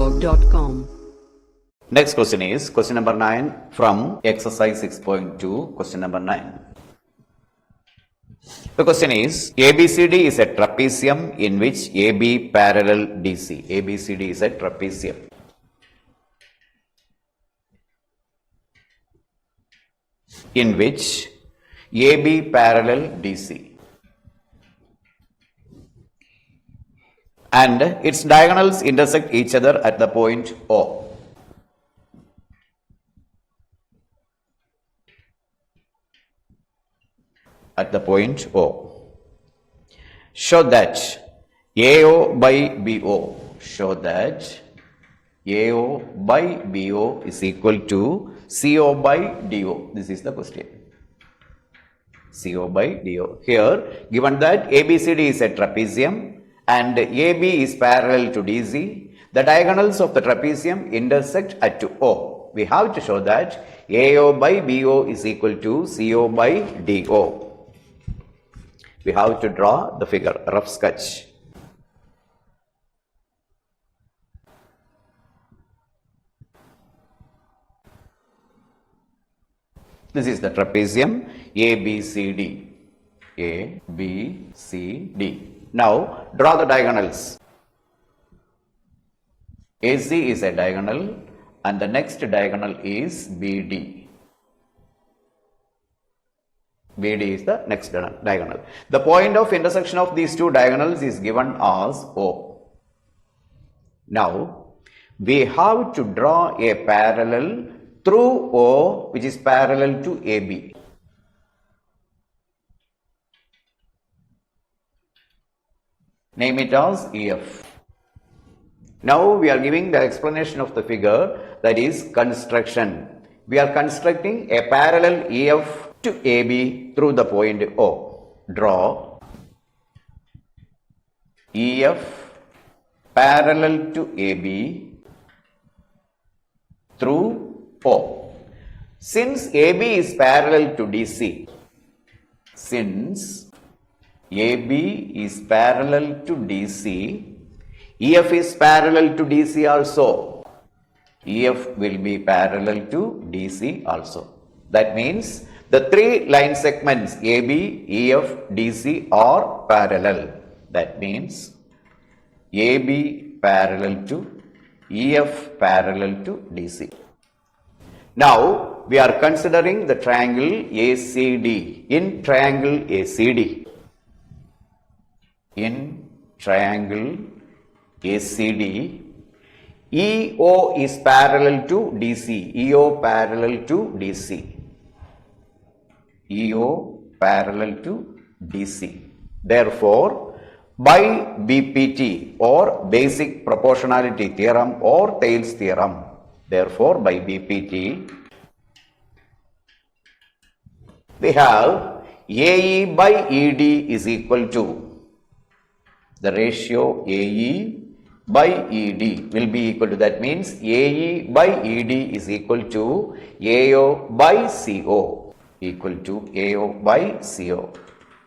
StudyTalk.com. Next question is question number 9 from exercise 6.2, question number 9. The question is, ABCD is a trapezium in which AB parallel DC. ABCD is a trapezium in which AB parallel DC. And its diagonals intersect each other at the point O. At the point O. Show that AO by BO. Show that AO by BO is equal to CO by DO. This is the question. CO by DO. Here, given that ABCD is a trapezium and AB is parallel to DC, the diagonals of the trapezium intersect at O. We have to show that AO by BO is equal to CO by DO. We have to draw the figure, rough sketch. This is the trapezium ABCD. ABCD. Now, draw the diagonals. AC is a diagonal and the next diagonal is BD. BD is the next diagonal. The point of intersection of these two diagonals is given as O. Now, we have to draw a parallel through O which is parallel to AB. Name it as EF. Now, we are giving the explanation of the figure, that is construction. We are constructing a parallel EF to AB through the point O. Draw EF parallel to AB through O. Since AB is parallel to DC, since AB is parallel to DC, EF is parallel to DC also. EF will be parallel to DC also. That means the three line segments AB, EF, DC are parallel. That means AB parallel to EF parallel to DC. Now we are considering the triangle ACD. In triangle ACD, EO is parallel to DC. EO parallel to DC. EO parallel to DC. Therefore, by BPT or basic proportionality theorem or Thales theorem, therefore by BPT, we have AE by ED is equal to, the ratio AE by ED will be equal to, that means AE by ED is equal to AO by CO. Equal to AO by CO.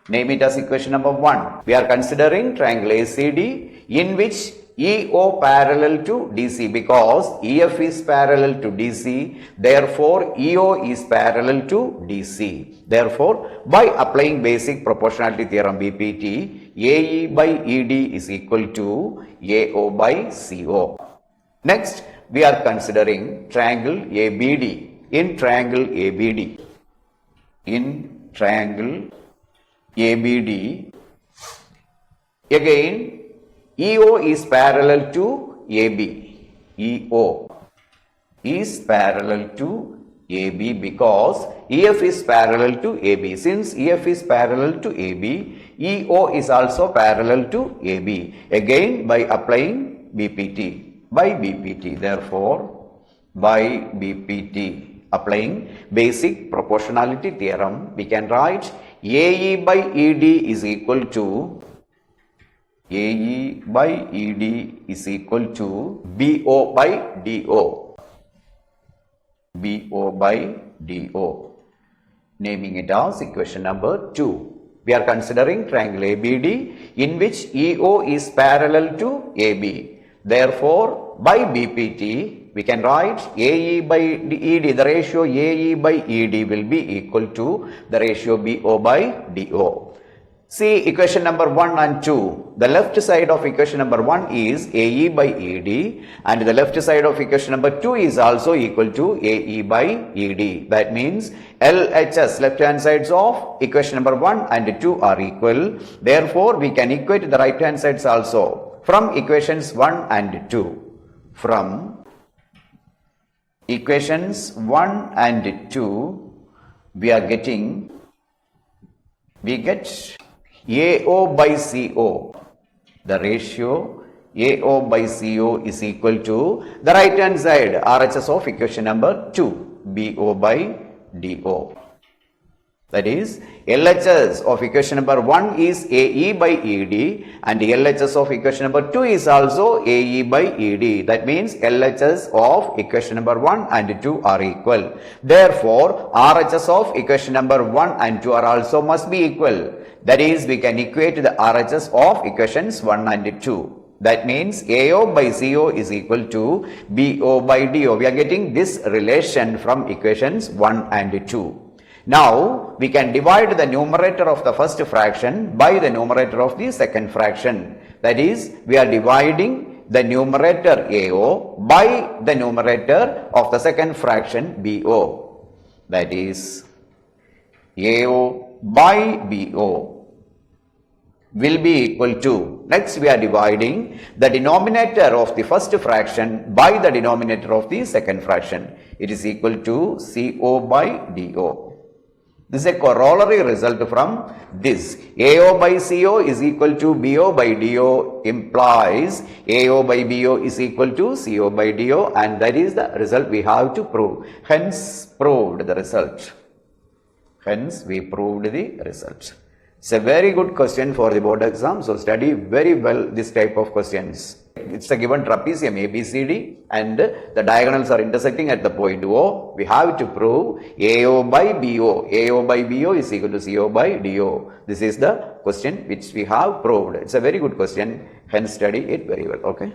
Name it as equation number 1. We are considering triangle ACD in which EO parallel to DC, because EF is parallel to DC, therefore EO is parallel to DC. Therefore, by applying basic proportionality theorem BPT, AE by ED is equal to AO by CO. Next, we are considering triangle ABD. In triangle ABD, again EO is parallel to AB. EO is parallel to AB because EF is parallel to AB. Since EF is parallel to AB, EO is also parallel to AB. Again by applying BPT. By BPT, therefore, by BPT, applying basic proportionality theorem, we can write AE by ED is equal to AE by ED is equal to BO by DO. BO by DO. Naming it as equation number 2. We are considering triangle ABD in which EO is parallel to AB. Therefore, by BPT, we can write AE by ED, the ratio AE by ED will be equal to the ratio BO by DO. See equation number 1 and 2. The left side of equation number 1 is AE by ED and the left side of equation number 2 is also equal to AE by ED. That means LHS, left hand sides of equation number 1 and 2 are equal. Therefore, we can equate the right hand sides also from equations 1 and 2. From equations 1 and 2, we get AO by CO. The ratio AO by CO is equal to the right hand side RHS of equation number 2, BO by DO. That is, LHS of equation number 1 is AE by ED and LHS of equation number 2 is also AE by ED. That means LHS of equation number 1 and 2 are equal. Therefore, RHS of equation number 1 and 2 are also must be equal. That is, we can equate the RHS of equations 1 and 2. That means AO by CO is equal to BO by DO. We are getting this relation from equations 1 and 2. Now, we can divide the numerator of the first fraction by the numerator of the second fraction. That is, we are dividing the numerator AO by the numerator of the second fraction BO. That is, AO by BO will be equal to, next we are dividing the denominator of the first fraction by the denominator of the second fraction. It is equal to CO by DO. This is a corollary result from this. AO by CO is equal to BO by DO implies AO by BO is equal to CO by DO, and that is the result we have to prove. Hence, proved the result. Hence, we proved the result. It's a very good question for the board exam, so study very well this type of questions. It's a given trapezium ABCD and the diagonals are intersecting at the point O. We have to prove AO by BO. AO by BO is equal to CO by DO. This is the question which we have proved. It's a very good question, hence study it very well. Okay.